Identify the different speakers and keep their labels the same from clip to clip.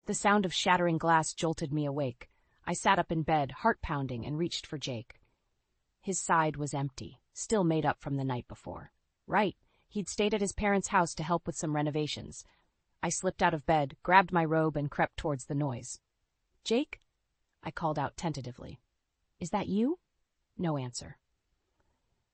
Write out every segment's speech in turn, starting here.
Speaker 1: The sound of shattering glass jolted me awake. I sat up in bed, heart pounding, and reached for Jake. His side was empty, still made up from the night before. Right, he'd stayed at his parents' house to help with some renovations. I slipped out of bed, grabbed my robe, and crept towards the noise. "Jake?" I called out tentatively. "Is that you?" No answer.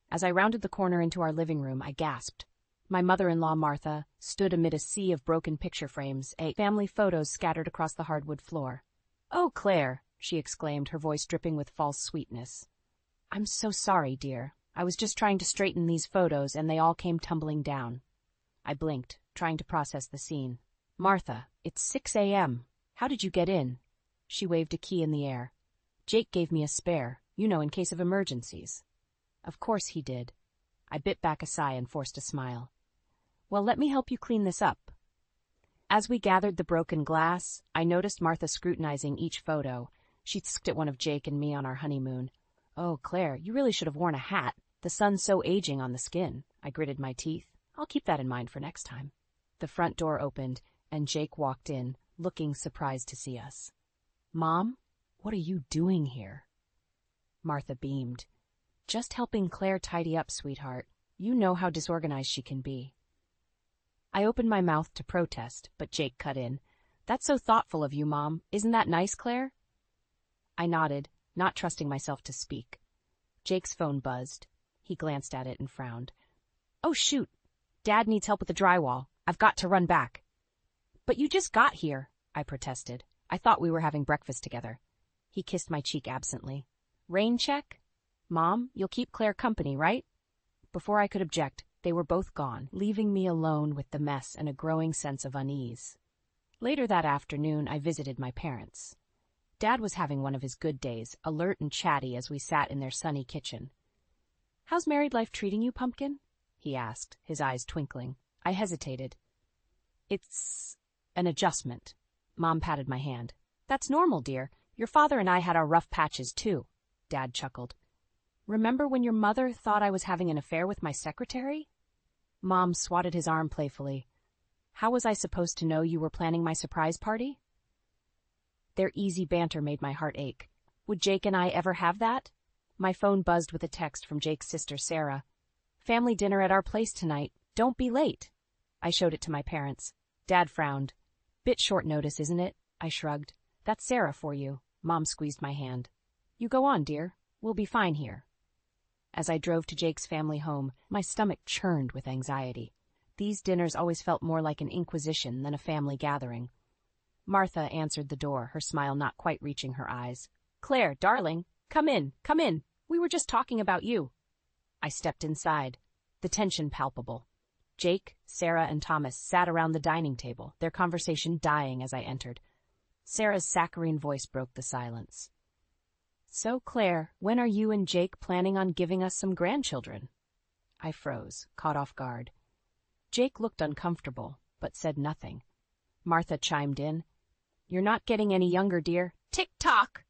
Speaker 1: As I rounded the corner into our living room, I gasped. My mother-in-law, Martha, stood amid a sea of broken picture frames, family photos scattered across the hardwood floor. "Oh, Claire," she exclaimed, her voice dripping with false sweetness. "I'm so sorry, dear. I was just trying to straighten these photos, and they all came tumbling down." I blinked, trying to process the scene. "Martha, it's 6 a.m. How did you get in?" She waved a key in the air. "Jake gave me a spare, in case of emergencies." Of course he did. I bit back a sigh and forced a smile. "Well, let me help you clean this up." As we gathered the broken glass, I noticed Martha scrutinizing each photo. She looked at one of Jake and me on our honeymoon. "Oh, Claire, you really should have worn a hat. The sun's so aging on the skin." I gritted my teeth. "I'll keep that in mind for next time." The front door opened, and Jake walked in, looking surprised to see us. "Mom, what are you doing here?" Martha beamed. "Just helping Claire tidy up, sweetheart. You know how disorganized she can be." I opened my mouth to protest, but Jake cut in. "That's so thoughtful of you, Mom. Isn't that nice, Claire?" I nodded, not trusting myself to speak. Jake's phone buzzed. He glanced at it and frowned. "Oh, shoot. Dad needs help with the drywall. I've got to run back." "But you just got here," I protested. "I thought we were having breakfast together." He kissed my cheek absently. "Rain check? Mom, you'll keep Claire company, right?" Before I could object, they were both gone, leaving me alone with the mess and a growing sense of unease. Later that afternoon, I visited my parents. Dad was having one of his good days, alert and chatty as we sat in their sunny kitchen. "How's married life treating you, Pumpkin?" he asked, his eyes twinkling. I hesitated. "It's an adjustment." Mom patted my hand. "That's normal, dear. Your father and I had our rough patches, too." Dad chuckled. "Remember when your mother thought I was having an affair with my secretary?" Mom swatted his arm playfully. "How was I supposed to know you were planning my surprise party?" Their easy banter made my heart ache. Would Jake and I ever have that? My phone buzzed with a text from Jake's sister, Sarah. "Family dinner at our place tonight. Don't be late." I showed it to my parents. Dad frowned. "Bit short notice, isn't it?" I shrugged. "That's Sarah for you." Mom squeezed my hand. "You go on, dear. We'll be fine here." As I drove to Jake's family home, my stomach churned with anxiety. These dinners always felt more like an inquisition than a family gathering. Martha answered the door, her smile not quite reaching her eyes. "Claire, darling, come in, come in. We were just talking about you." I stepped inside, the tension palpable. Jake, Sarah, and Thomas sat around the dining table, their conversation dying as I entered. Sarah's saccharine voice broke the silence. "So, Claire, when are you and Jake planning on giving us some grandchildren?" I froze, caught off guard. Jake looked uncomfortable, but said nothing. Martha chimed in. "You're not getting any younger, dear. Tick-tock!"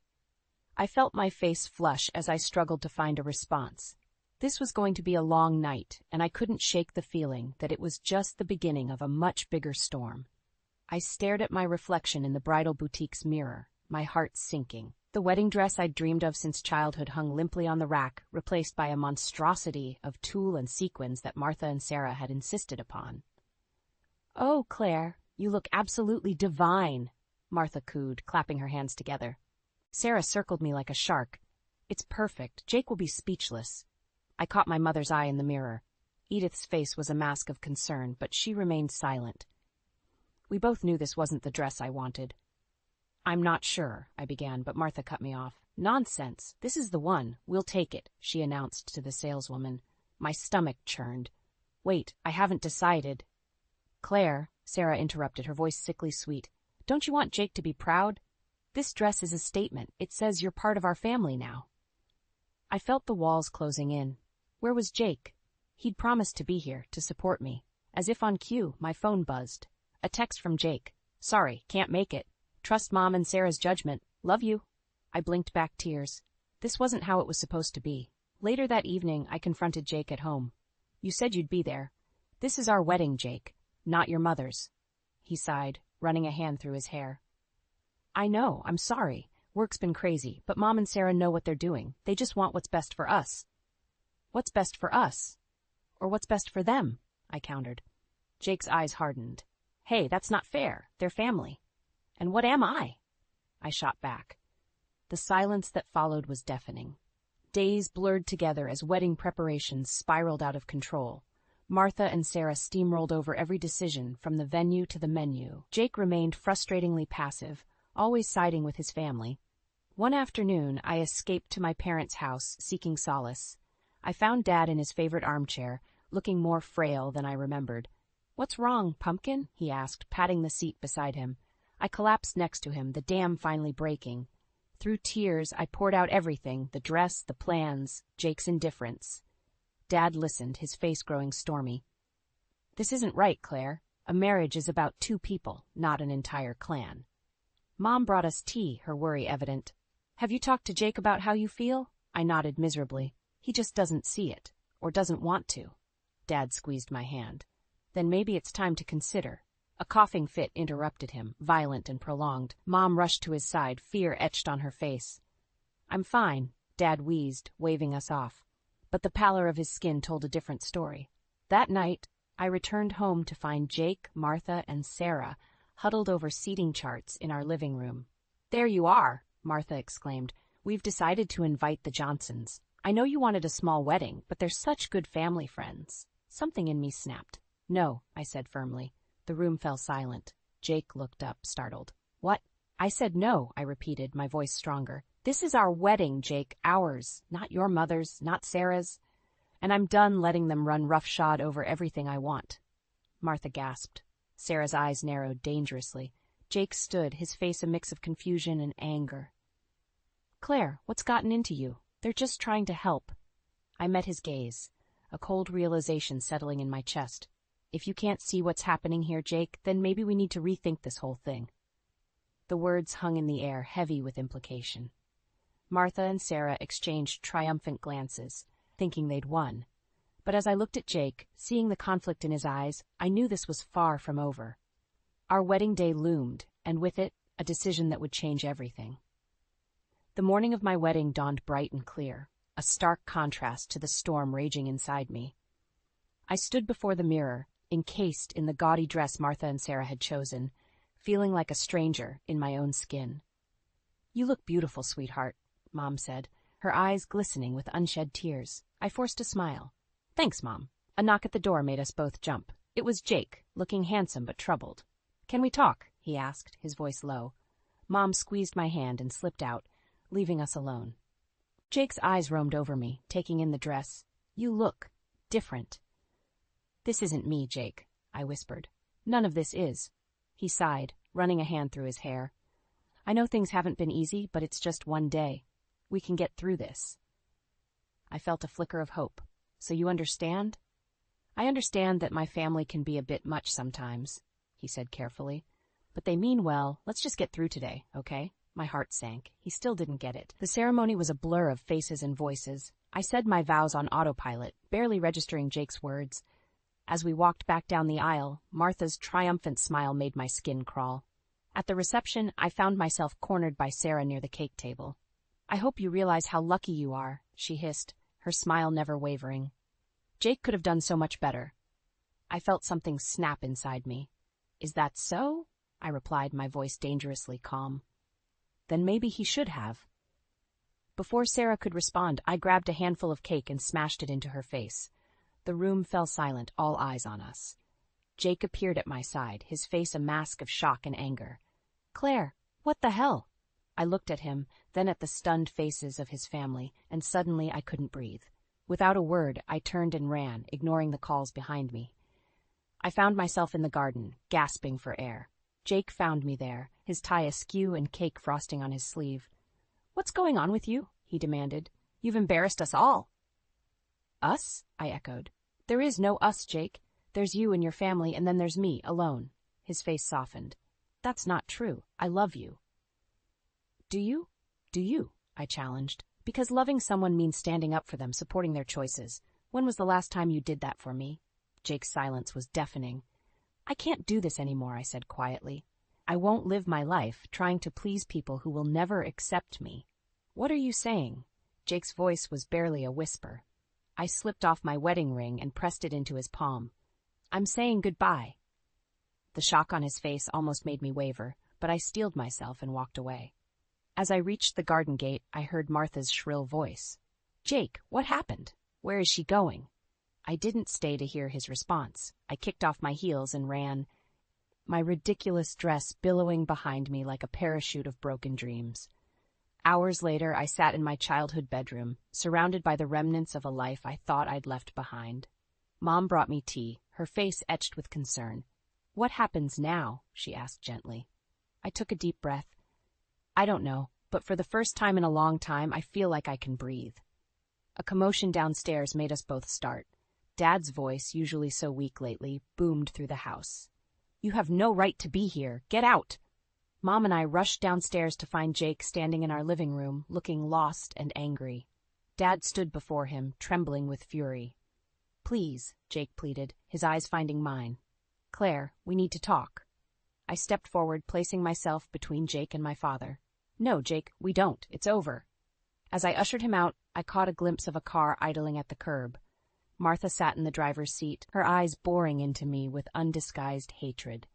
Speaker 1: I felt my face flush as I struggled to find a response. This was going to be a long night, and I couldn't shake the feeling that it was just the beginning of a much bigger storm. I stared at my reflection in the bridal boutique's mirror, my heart sinking. The wedding dress I'd dreamed of since childhood hung limply on the rack, replaced by a monstrosity of tulle and sequins that Martha and Sarah had insisted upon. "Oh, Claire, you look absolutely divine," Martha cooed, clapping her hands together. Sarah circled me like a shark. "It's perfect. Jake will be speechless." I caught my mother's eye in the mirror. Edith's face was a mask of concern, but she remained silent. We both knew this wasn't the dress I wanted. "I'm not sure," I began, but Martha cut me off. "Nonsense. This is the one. We'll take it," she announced to the saleswoman. My stomach churned. "Wait, I haven't decided." "Claire," Sarah interrupted, her voice sickly sweet, "don't you want Jake to be proud? This dress is a statement. It says you're part of our family now." I felt the walls closing in. Where was Jake? He'd promised to be here, to support me. As if on cue, my phone buzzed. A text from Jake. "Sorry, can't make it. Trust Mom and Sarah's judgment. Love you." I blinked back tears. This wasn't how it was supposed to be. Later that evening, I confronted Jake at home. "You said you'd be there. This is our wedding, Jake, not your mother's." He sighed, running a hand through his hair. I know, I'm sorry. Work's been crazy, but Mom and Sarah know what they're doing. They just want what's best for us. What's best for us? Or what's best for them? I countered. Jake's eyes hardened. Hey, that's not fair. They're family. And what am I? I shot back. The silence that followed was deafening. Days blurred together as wedding preparations spiraled out of control. Martha and Sarah steamrolled over every decision, from the venue to the menu. Jake remained frustratingly passive, always siding with his family. One afternoon, I escaped to my parents' house, seeking solace. I found Dad in his favorite armchair, looking more frail than I remembered. What's wrong, Pumpkin? He asked, patting the seat beside him. I collapsed next to him, the dam finally breaking. Through tears, I poured out everything, the dress, the plans, Jake's indifference. Dad listened, his face growing stormy. This isn't right, Claire. A marriage is about two people, not an entire clan. Mom brought us tea, her worry evident. Have you talked to Jake about how you feel? I nodded miserably. He just doesn't see it, or doesn't want to. Dad squeezed my hand. Then maybe it's time to consider. A coughing fit interrupted him, violent and prolonged. Mom rushed to his side, fear etched on her face. I'm fine, Dad wheezed, waving us off. But the pallor of his skin told a different story. That night, I returned home to find Jake, Martha, and Sarah huddled over seating charts in our living room. There you are, Martha exclaimed. We've decided to invite the Johnsons. I know you wanted a small wedding, but they're such good family friends. Something in me snapped. No, I said firmly. The room fell silent. Jake looked up, startled. What? I said no, I repeated, my voice stronger. This is our wedding, Jake, ours, not your mother's, not Sarah's. And I'm done letting them run roughshod over everything I want. Martha gasped. Sarah's eyes narrowed dangerously. Jake stood, his face a mix of confusion and anger. Claire, what's gotten into you? They're just trying to help. I met his gaze, a cold realization settling in my chest. If you can't see what's happening here, Jake, then maybe we need to rethink this whole thing. The words hung in the air, heavy with implication. Martha and Sarah exchanged triumphant glances, thinking they'd won. But as I looked at Jake, seeing the conflict in his eyes, I knew this was far from over. Our wedding day loomed, and with it, a decision that would change everything. The morning of my wedding dawned bright and clear, a stark contrast to the storm raging inside me. I stood before the mirror, encased in the gaudy dress Martha and Sarah had chosen, feeling like a stranger in my own skin. You look beautiful, sweetheart, Mom said, her eyes glistening with unshed tears. I forced a smile. Thanks, Mom. A knock at the door made us both jump. It was Jake, looking handsome but troubled. Can we talk? He asked, his voice low. Mom squeezed my hand and slipped out, leaving us alone. Jake's eyes roamed over me, taking in the dress. You look different. This isn't me, Jake, I whispered. None of this is. He sighed, running a hand through his hair. I know things haven't been easy, but it's just one day. We can get through this. I felt a flicker of hope. So you understand? I understand that my family can be a bit much sometimes, he said carefully. But they mean well. Let's just get through today, okay? My heart sank. He still didn't get it. The ceremony was a blur of faces and voices. I said my vows on autopilot, barely registering Jake's words. As we walked back down the aisle, Martha's triumphant smile made my skin crawl. At the reception, I found myself cornered by Sarah near the cake table. I hope you realize how lucky you are, she hissed, her smile never wavering. Jake could have done so much better. I felt something snap inside me. Is that so? I replied, my voice dangerously calm. Then maybe he should have. Before Sarah could respond, I grabbed a handful of cake and smashed it into her face. The room fell silent, all eyes on us. Jake appeared at my side, his face a mask of shock and anger. Claire, what the hell? I looked at him, then at the stunned faces of his family, and suddenly I couldn't breathe. Without a word, I turned and ran, ignoring the calls behind me. I found myself in the garden, gasping for air. Jake found me there, his tie askew and cake frosting on his sleeve. What's going on with you? He demanded. You've embarrassed us all. Us? I echoed. There is no us, Jake. There's you and your family, and then there's me, alone. His face softened. That's not true. I love you. Do you? Do you? I challenged. Because loving someone means standing up for them, supporting their choices. When was the last time you did that for me? Jake's silence was deafening. I can't do this anymore, I said quietly. I won't live my life trying to please people who will never accept me. What are you saying? Jake's voice was barely a whisper. I slipped off my wedding ring and pressed it into his palm. I'm saying goodbye. The shock on his face almost made me waver, but I steeled myself and walked away. As I reached the garden gate, I heard Martha's shrill voice. Jake, what happened? Where is she going? I didn't stay to hear his response. I kicked off my heels and ran, my ridiculous dress billowing behind me like a parachute of broken dreams. Hours later, I sat in my childhood bedroom, surrounded by the remnants of a life I thought I'd left behind. Mom brought me tea, her face etched with concern. What happens now? She asked gently. I took a deep breath. I don't know, but for the first time in a long time, I feel like I can breathe. A commotion downstairs made us both start. Dad's voice, usually so weak lately, boomed through the house. You have no right to be here. Get out! Mom and I rushed downstairs to find Jake standing in our living room, looking lost and angry. Dad stood before him, trembling with fury. Please, Jake pleaded, his eyes finding mine. Claire, we need to talk. I stepped forward, placing myself between Jake and my father. No, Jake, we don't. It's over. As I ushered him out, I caught a glimpse of a car idling at the curb. Martha sat in the driver's seat, her eyes boring into me with undisguised hatred.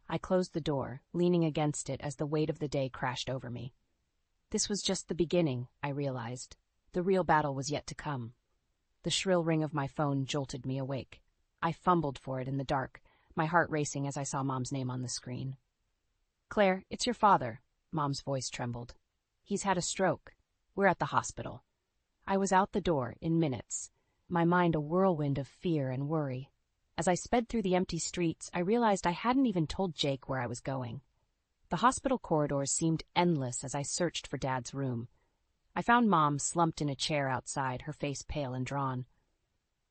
Speaker 1: I closed the door, leaning against it as the weight of the day crashed over me. This was just the beginning, I realized. The real battle was yet to come. The shrill ring of my phone jolted me awake. I fumbled for it in the dark, my heart racing as I saw Mom's name on the screen. Claire, it's your father. Mom's voice trembled. He's had a stroke. We're at the hospital. I was out the door in minutes, my mind a whirlwind of fear and worry. As I sped through the empty streets, I realized I hadn't even told Jake where I was going. The hospital corridors seemed endless as I searched for Dad's room. I found Mom slumped in a chair outside, her face pale and drawn.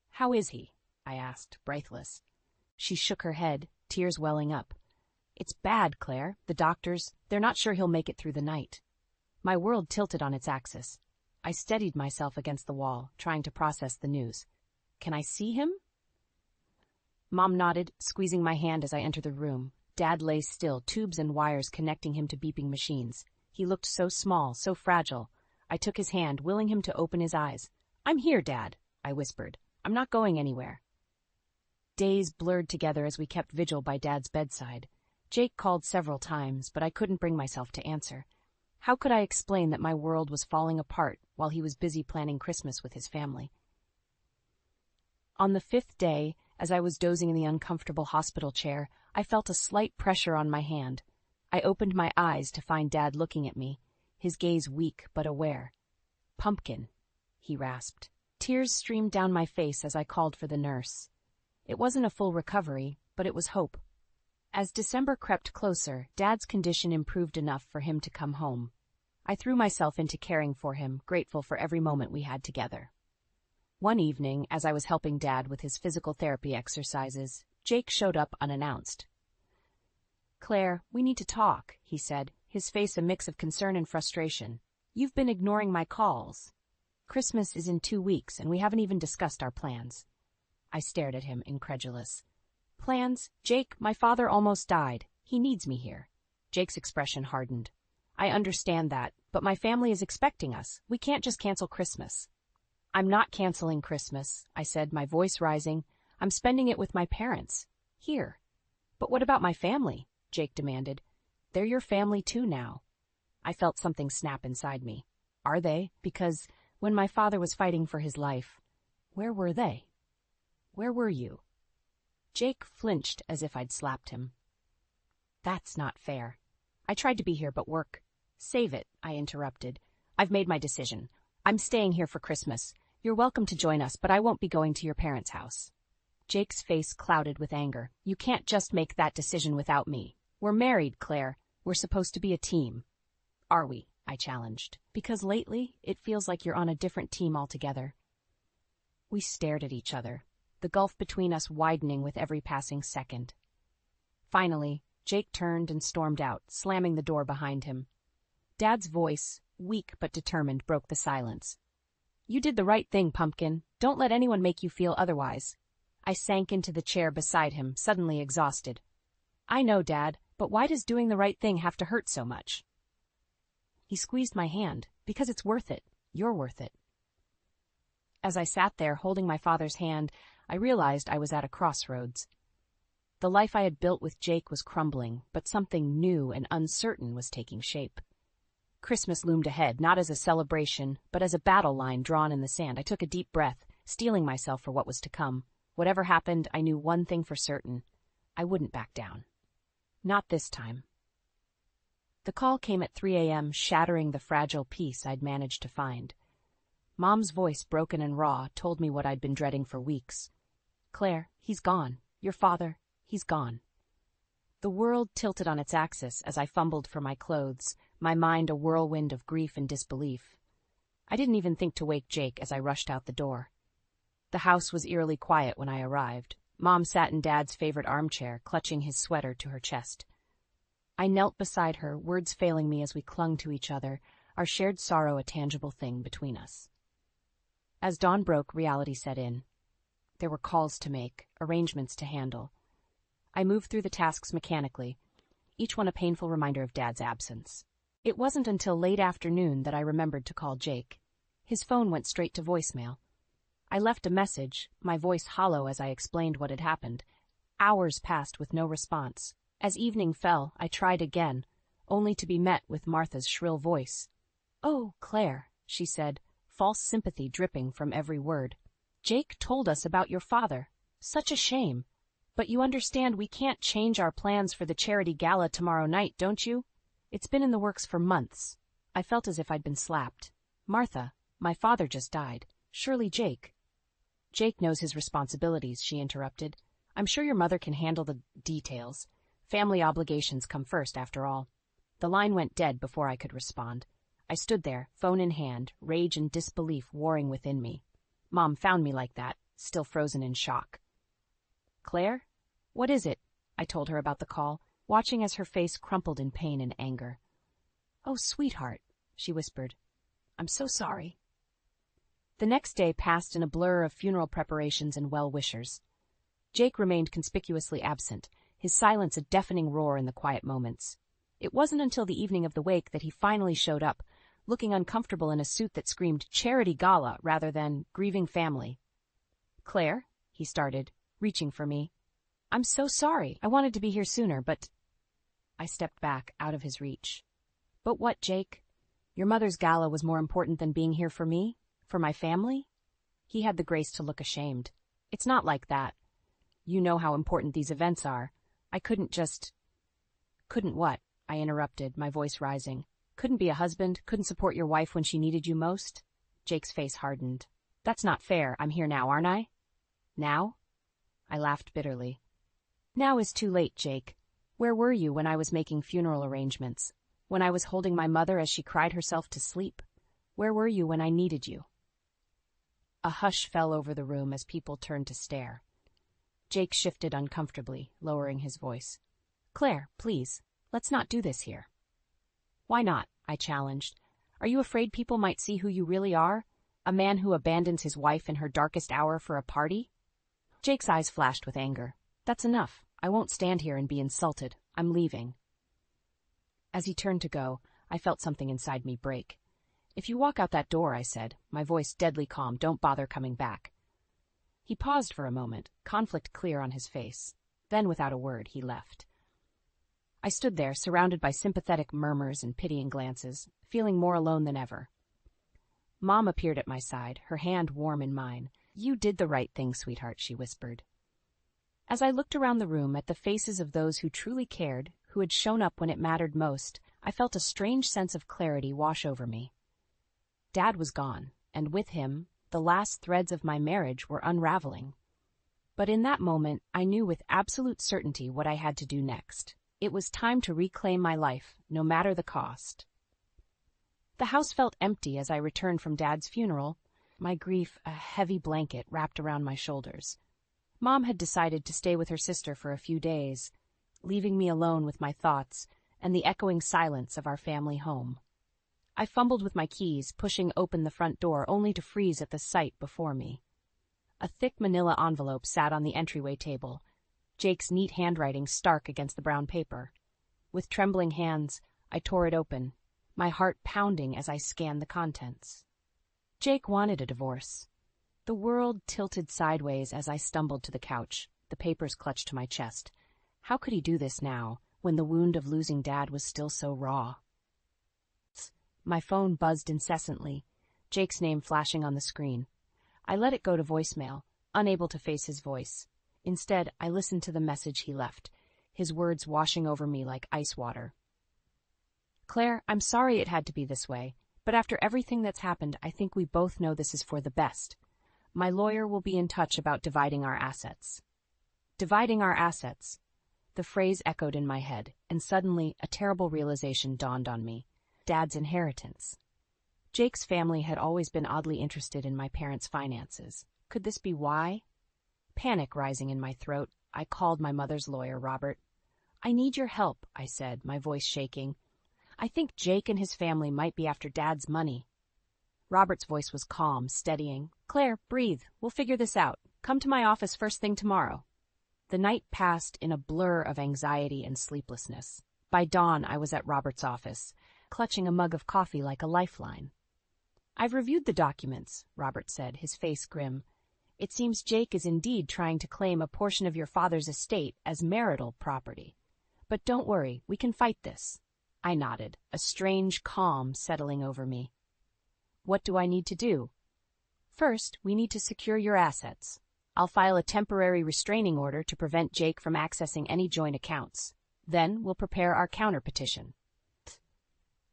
Speaker 1: How is he? I asked, breathless. She shook her head, tears welling up. It's bad, Claire. The doctors, they're not sure he'll make it through the night. My world tilted on its axis. I steadied myself against the wall, trying to process the news. Can I see him? Mom nodded, squeezing my hand as I entered the room. Dad lay still, tubes and wires connecting him to beeping machines. He looked so small, so fragile. I took his hand, willing him to open his eyes. I'm here, Dad, I whispered. I'm not going anywhere. Days blurred together as we kept vigil by Dad's bedside. Jake called several times, but I couldn't bring myself to answer. How could I explain that my world was falling apart while he was busy planning Christmas with his family? On the 5th day, as I was dozing in the uncomfortable hospital chair, I felt a slight pressure on my hand. I opened my eyes to find Dad looking at me, his gaze weak but aware. Pumpkin, he rasped. Tears streamed down my face as I called for the nurse. It wasn't a full recovery, but it was hope. As December crept closer, Dad's condition improved enough for him to come home. I threw myself into caring for him, grateful for every moment we had together. One evening, as I was helping Dad with his physical therapy exercises, Jake showed up unannounced. Claire, we need to talk, he said, his face a mix of concern and frustration. You've been ignoring my calls. Christmas is in 2 weeks, and we haven't even discussed our plans. I stared at him, incredulous. Plans? Jake, my father almost died. He needs me here. Jake's expression hardened. I understand that, but my family is expecting us. We can't just cancel Christmas. I'm not canceling Christmas, I said, my voice rising. I'm spending it with my parents. Here. But what about my family? Jake demanded. They're your family too now. I felt something snap inside me. Are they? Because when my father was fighting for his life, where were they? Where were you? Jake flinched as if I'd slapped him. That's not fair. I tried to be here, but work. Save it, I interrupted. I've made my decision. I'm staying here for Christmas. You're welcome to join us, but I won't be going to your parents' house. Jake's face clouded with anger. You can't just make that decision without me. We're married, Claire. We're supposed to be a team. Are we? I challenged. Because lately, it feels like you're on a different team altogether. We stared at each other, the gulf between us widening with every passing second. Finally, Jake turned and stormed out, slamming the door behind him. Dad's voice, weak but determined, broke the silence. You did the right thing, Pumpkin. Don't let anyone make you feel otherwise. I sank into the chair beside him, suddenly exhausted. I know, Dad. But why does doing the right thing have to hurt so much? He squeezed my hand. Because it's worth it. You're worth it. As I sat there holding my father's hand, I realized I was at a crossroads. The life I had built with Jake was crumbling, but something new and uncertain was taking shape. Christmas loomed ahead, not as a celebration, but as a battle line drawn in the sand. I took a deep breath, steeling myself for what was to come. Whatever happened, I knew one thing for certain. I wouldn't back down. Not this time. The call came at 3 a.m., shattering the fragile peace I'd managed to find. Mom's voice, broken and raw, told me what I'd been dreading for weeks. Claire, he's gone. Your father, he's gone. The world tilted on its axis as I fumbled for my clothes, my mind a whirlwind of grief and disbelief. I didn't even think to wake Jake as I rushed out the door. The house was eerily quiet when I arrived. Mom sat in Dad's favorite armchair, clutching his sweater to her chest. I knelt beside her, words failing me as we clung to each other, our shared sorrow a tangible thing between us. As dawn broke, reality set in. There were calls to make, arrangements to handle. I moved through the tasks mechanically, each one a painful reminder of Dad's absence. It wasn't until late afternoon that I remembered to call Jake. His phone went straight to voicemail. I left a message, my voice hollow as I explained what had happened. Hours passed with no response. As evening fell, I tried again, only to be met with Martha's shrill voice. "Oh, Claire," she said, false sympathy dripping from every word. "Jake told us about your father. Such a shame. But you understand we can't change our plans for the charity gala tomorrow night, don't you? It's been in the works for months." I felt as if I'd been slapped. "Martha, my father just died. Surely Jake." "Jake knows his responsibilities," she interrupted. "I'm sure your mother can handle the details. Family obligations come first, after all." The line went dead before I could respond. I stood there, phone in hand, rage and disbelief warring within me. Mom found me like that, still frozen in shock. "Claire? What is it?" I told her about the call, watching as her face crumpled in pain and anger. "Oh, sweetheart," she whispered. "I'm so sorry." The next day passed in a blur of funeral preparations and well-wishers. Jake remained conspicuously absent, his silence a deafening roar in the quiet moments. It wasn't until the evening of the wake that he finally showed up, looking uncomfortable in a suit that screamed charity gala rather than grieving family. "Claire," he started, reaching for me. "I'm so sorry. I wanted to be here sooner, but—" I stepped back, out of his reach. "But what, Jake? Your mother's gala was more important than being here for me? For my family?" He had the grace to look ashamed. "It's not like that. You know how important these events are. I couldn't just—" "Couldn't what?" I interrupted, my voice rising. "Couldn't be a husband, couldn't support your wife when she needed you most?" Jake's face hardened. "That's not fair. I'm here now, aren't I?" "Now?" I laughed bitterly. "Now is too late, Jake. Where were you when I was making funeral arrangements? When I was holding my mother as she cried herself to sleep? Where were you when I needed you?" A hush fell over the room as people turned to stare. Jake shifted uncomfortably, lowering his voice. "Claire, please, let's not do this here." "Why not?" I challenged. "Are you afraid people might see who you really are? A man who abandons his wife in her darkest hour for a party?" Jake's eyes flashed with anger. "That's enough. I won't stand here and be insulted. I'm leaving." As he turned to go, I felt something inside me break. "If you walk out that door," I said, my voice deadly calm, "don't bother coming back." He paused for a moment, conflict clear on his face. Then, without a word, he left. I stood there, surrounded by sympathetic murmurs and pitying glances, feeling more alone than ever. Mom appeared at my side, her hand warm in mine. "You did the right thing, sweetheart," she whispered. As I looked around the room at the faces of those who truly cared, who had shown up when it mattered most, I felt a strange sense of clarity wash over me. Dad was gone, and with him, the last threads of my marriage were unraveling. But in that moment, I knew with absolute certainty what I had to do next. It was time to reclaim my life, no matter the cost. The house felt empty as I returned from Dad's funeral, my grief a heavy blanket wrapped around my shoulders. Mom had decided to stay with her sister for a few days, leaving me alone with my thoughts and the echoing silence of our family home. I fumbled with my keys, pushing open the front door only to freeze at the sight before me. A thick manila envelope sat on the entryway table, Jake's neat handwriting stark against the brown paper. With trembling hands, I tore it open, my heart pounding as I scanned the contents. Jake wanted a divorce. The world tilted sideways as I stumbled to the couch, the papers clutched to my chest. How could he do this now, when the wound of losing Dad was still so raw? My phone buzzed incessantly, Jake's name flashing on the screen. I let it go to voicemail, unable to face his voice. Instead, I listened to the message he left, his words washing over me like ice water. Claire, I'm sorry it had to be this way, but after everything that's happened, I think we both know this is for the best. My lawyer will be in touch about dividing our assets. Dividing our assets. The phrase echoed in my head, and suddenly a terrible realization dawned on me. Dad's inheritance. Jake's family had always been oddly interested in my parents' finances. Could this be why? Panic rising in my throat, I called my mother's lawyer, Robert. I need your help, I said, my voice shaking. I think Jake and his family might be after Dad's money. Robert's voice was calm, steadying. Claire, breathe. We'll figure this out. Come to my office first thing tomorrow. The night passed in a blur of anxiety and sleeplessness. By dawn, I was at Robert's office, clutching a mug of coffee like a lifeline. I've reviewed the documents, Robert said, his face grim. It seems Jake is indeed trying to claim a portion of your father's estate as marital property. But don't worry, we can fight this. I nodded, a strange calm settling over me. What do I need to do? First, we need to secure your assets. I'll file a temporary restraining order to prevent Jake from accessing any joint accounts. Then we'll prepare our counterpetition.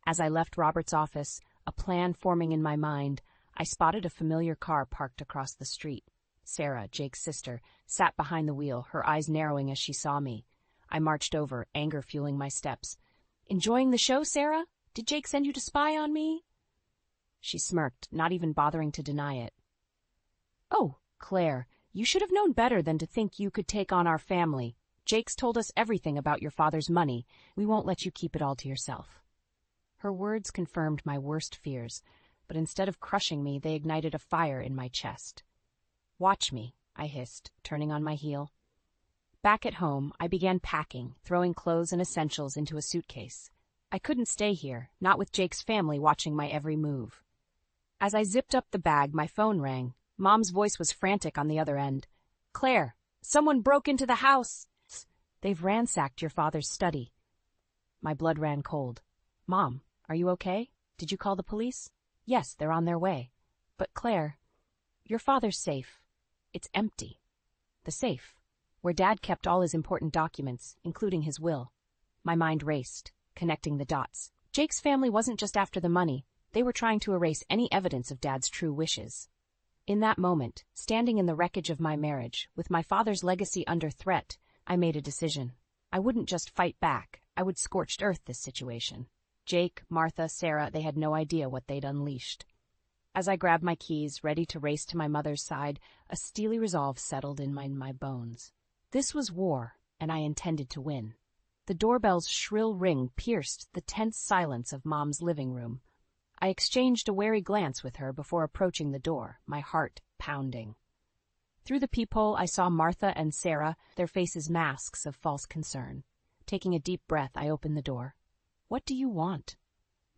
Speaker 1: As I left Robert's office, a plan forming in my mind, I spotted a familiar car parked across the street. Sarah, Jake's sister, sat behind the wheel, her eyes narrowing as she saw me. I marched over, anger fueling my steps. Enjoying the show, Sarah? Did Jake send you to spy on me? She smirked, not even bothering to deny it. Oh, Claire, you should have known better than to think you could take on our family. Jake's told us everything about your father's money. We won't let you keep it all to yourself. Her words confirmed my worst fears, but instead of crushing me, they ignited a fire in my chest. Watch me, I hissed, turning on my heel. Back at home, I began packing, throwing clothes and essentials into a suitcase. I couldn't stay here, not with Jake's family watching my every move. As I zipped up the bag, my phone rang. Mom's voice was frantic on the other end. Claire, someone broke into the house. They've ransacked your father's study. My blood ran cold. Mom, are you okay? Did you call the police? Yes, they're on their way. But Claire, your father's safe. It's empty. The safe, where Dad kept all his important documents, including his will. My mind raced, connecting the dots. Jake's family wasn't just after the money. They were trying to erase any evidence of Dad's true wishes. In that moment, standing in the wreckage of my marriage, with my father's legacy under threat, I made a decision. I wouldn't just fight back. I would scorched earth this situation. Jake, Martha, Sarah, they had no idea what they'd unleashed. As I grabbed my keys, ready to race to my mother's side, a steely resolve settled in my bones. This was war, and I intended to win. The doorbell's shrill ring pierced the tense silence of Mom's living room. I exchanged a wary glance with her before approaching the door, my heart pounding. Through the peephole, I saw Martha and Sarah, their faces masks of false concern. Taking a deep breath, I opened the door. What do you want?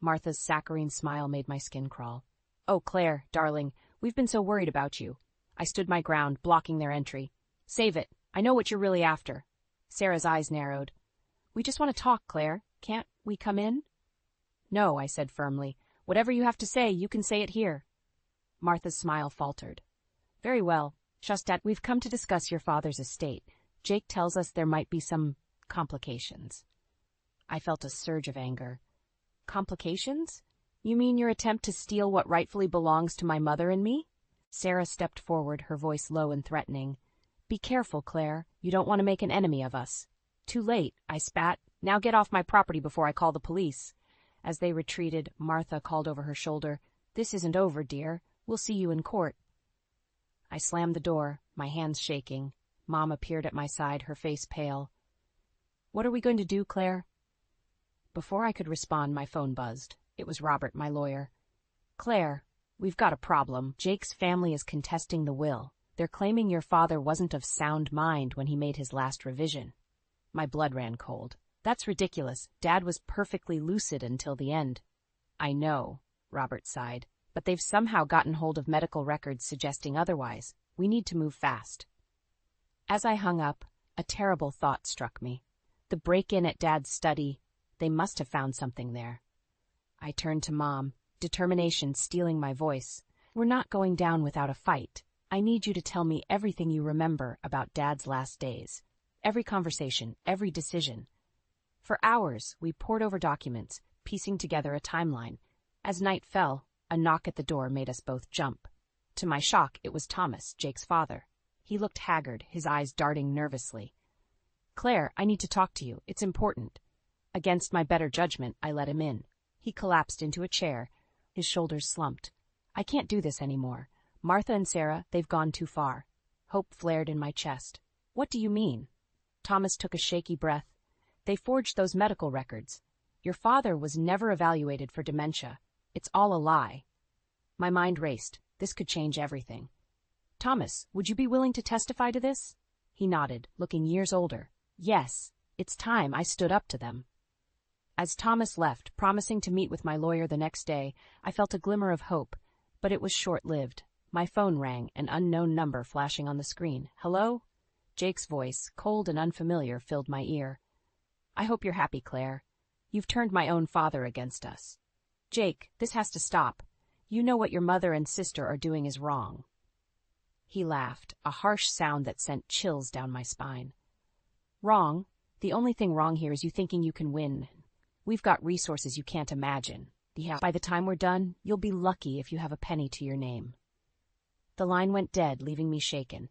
Speaker 1: Martha's saccharine smile made my skin crawl. Oh, Claire, darling, we've been so worried about you. I stood my ground, blocking their entry. Save it. I know what you're really after. Sarah's eyes narrowed. We just want to talk, Claire. Can't we come in? No, I said firmly. Whatever you have to say, you can say it here. Martha's smile faltered. Very well. Just that we've come to discuss your father's estate. Jake tells us there might be some complications. I felt a surge of anger. Complications? You mean your attempt to steal what rightfully belongs to my mother and me? Sarah stepped forward, her voice low and threatening. Be careful, Claire. You don't want to make an enemy of us. Too late, I spat. Now get off my property before I call the police. As they retreated, Martha called over her shoulder. This isn't over, dear. We'll see you in court. I slammed the door, my hands shaking. Mom appeared at my side, her face pale. What are we going to do, Claire? Before I could respond, my phone buzzed. It was Robert, my lawyer. Claire, we've got a problem. Jake's family is contesting the will. They're claiming your father wasn't of sound mind when he made his last revision. My blood ran cold. That's ridiculous. Dad was perfectly lucid until the end. I know, Robert sighed, but they've somehow gotten hold of medical records suggesting otherwise. We need to move fast. As I hung up, a terrible thought struck me. The break-in at Dad's study, they must have found something there. I turned to Mom, determination stealing my voice. We're not going down without a fight. I need you to tell me everything you remember about Dad's last days. Every conversation, every decision. For hours, we pored over documents, piecing together a timeline. As night fell, a knock at the door made us both jump. To my shock, it was Thomas, Jake's father. He looked haggard, his eyes darting nervously. Claire, I need to talk to you. It's important. Against my better judgment, I let him in. He collapsed into a chair. His shoulders slumped. I can't do this anymore. Martha and Sarah, they've gone too far. Hope flared in my chest. What do you mean? Thomas took a shaky breath. They forged those medical records. Your father was never evaluated for dementia. It's all a lie. My mind raced. This could change everything. Thomas, would you be willing to testify to this? He nodded, looking years older. Yes, it's time I stood up to them. As Thomas left, promising to meet with my lawyer the next day, I felt a glimmer of hope, but it was short-lived. My phone rang, an unknown number flashing on the screen. Hello? Jake's voice, cold and unfamiliar, filled my ear. I hope you're happy, Claire. You've turned my own father against us. Jake, this has to stop. You know what your mother and sister are doing is wrong. He laughed, a harsh sound that sent chills down my spine. Wrong? The only thing wrong here is you thinking you can win. We've got resources you can't imagine. By the time we're done, you'll be lucky if you have a penny to your name. The line went dead, leaving me shaken.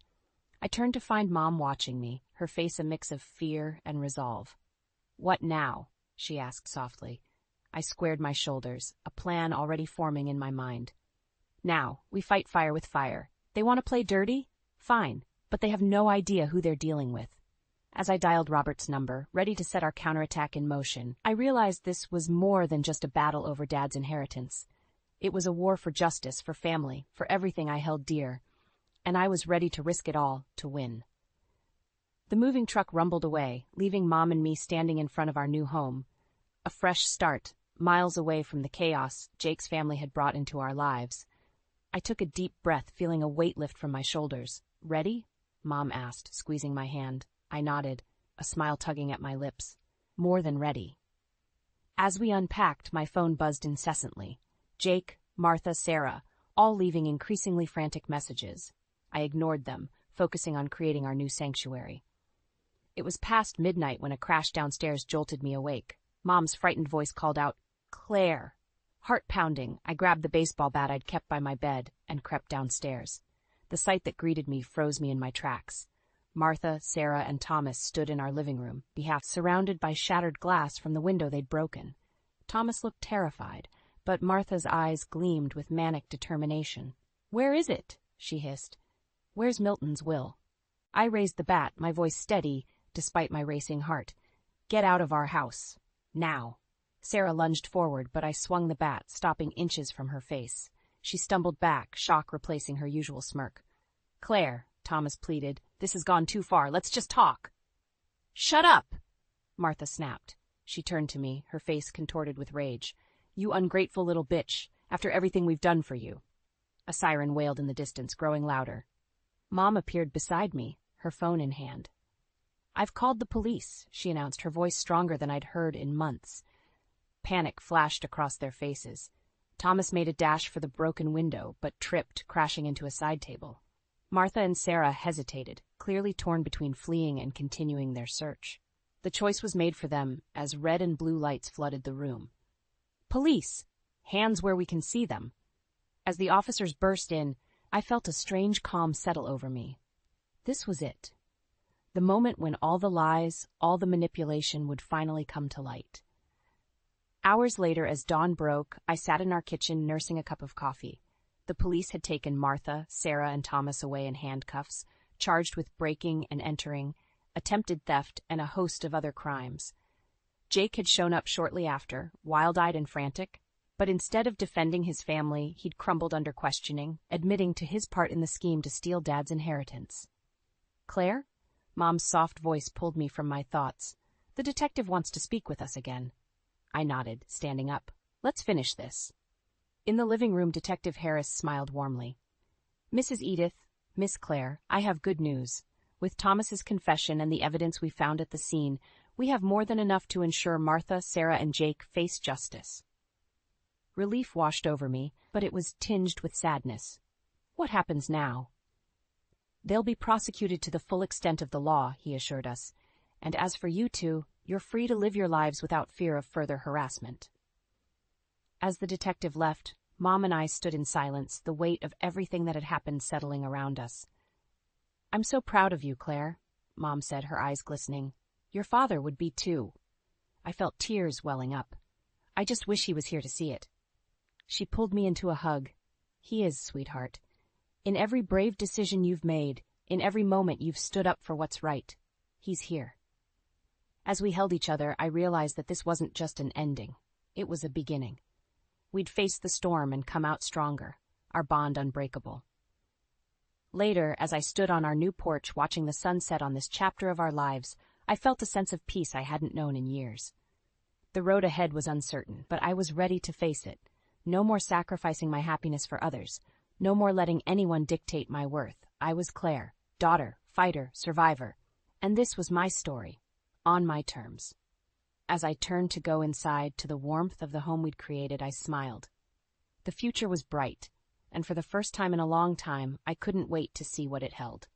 Speaker 1: I turned to find Mom watching me, her face a mix of fear and resolve. What now? She asked softly. I squared my shoulders, a plan already forming in my mind. Now, we fight fire with fire. They want to play dirty? Fine, but they have no idea who they're dealing with. As I dialed Robert's number, ready to set our counterattack in motion, I realized this was more than just a battle over Dad's inheritance. It was a war for justice, for family, for everything I held dear, and I was ready to risk it all to win. The moving truck rumbled away, leaving Mom and me standing in front of our new home. A fresh start, miles away from the chaos Jake's family had brought into our lives. I took a deep breath, feeling a weight lift from my shoulders. Ready? Mom asked, squeezing my hand. I nodded, a smile tugging at my lips. More than ready. As we unpacked, my phone buzzed incessantly. Jake, Martha, Sarah, all leaving increasingly frantic messages. I ignored them, focusing on creating our new sanctuary. It was past midnight when a crash downstairs jolted me awake. Mom's frightened voice called out, Claire. Heart pounding, I grabbed the baseball bat I'd kept by my bed and crept downstairs. The sight that greeted me froze me in my tracks. Martha, Sarah, and Thomas stood in our living room, surrounded by shattered glass from the window they'd broken. Thomas looked terrified, but Martha's eyes gleamed with manic determination. Where is it? She hissed. Where's Milton's will? I raised the bat, my voice steady, despite my racing heart. Get out of our house. Now. Sarah lunged forward, but I swung the bat, stopping inches from her face. She stumbled back, shock replacing her usual smirk. Claire, Thomas pleaded, this has gone too far. Let's just talk. Shut up! Martha snapped. She turned to me, her face contorted with rage. You ungrateful little bitch, after everything we've done for you. A siren wailed in the distance, growing louder. Mom appeared beside me, her phone in hand. I've called the police, she announced, her voice stronger than I'd heard in months. Panic flashed across their faces. Thomas made a dash for the broken window, but tripped, crashing into a side table. Martha and Sarah hesitated, clearly torn between fleeing and continuing their search. The choice was made for them as red and blue lights flooded the room. Police! Hands where we can see them. As the officers burst in, I felt a strange calm settle over me. This was it. The moment when all the lies, all the manipulation would finally come to light. Hours later, as dawn broke, I sat in our kitchen nursing a cup of coffee. The police had taken Martha, Sarah, and Thomas away in handcuffs, charged with breaking and entering, attempted theft, and a host of other crimes. Jake had shown up shortly after, wild-eyed and frantic, but instead of defending his family, he'd crumbled under questioning, admitting to his part in the scheme to steal Dad's inheritance. Claire? Mom's soft voice pulled me from my thoughts. The detective wants to speak with us again. I nodded, standing up. Let's finish this. In the living room, Detective Harris smiled warmly. Mrs. Edith, Miss Claire, I have good news. With Thomas's confession and the evidence we found at the scene, we have more than enough to ensure Martha, Sarah, and Jake face justice. Relief washed over me, but it was tinged with sadness. What happens now? They'll be prosecuted to the full extent of the law, he assured us. And as for you two, you're free to live your lives without fear of further harassment. As the detective left, Mom and I stood in silence, the weight of everything that had happened settling around us. I'm so proud of you, Claire, Mom said, her eyes glistening. Your father would be too. I felt tears welling up. I just wish he was here to see it. She pulled me into a hug. He is, sweetheart. In every brave decision you've made, in every moment you've stood up for what's right, he's here. As we held each other, I realized that this wasn't just an ending. It was a beginning. We'd face the storm and come out stronger, our bond unbreakable. Later, as I stood on our new porch watching the sun set on this chapter of our lives, I felt a sense of peace I hadn't known in years. The road ahead was uncertain, but I was ready to face it. No more sacrificing my happiness for others. No more letting anyone dictate my worth. I was Claire, daughter, fighter, survivor. And this was my story, on my terms. As I turned to go inside to the warmth of the home we'd created, I smiled. The future was bright, and for the first time in a long time, I couldn't wait to see what it held.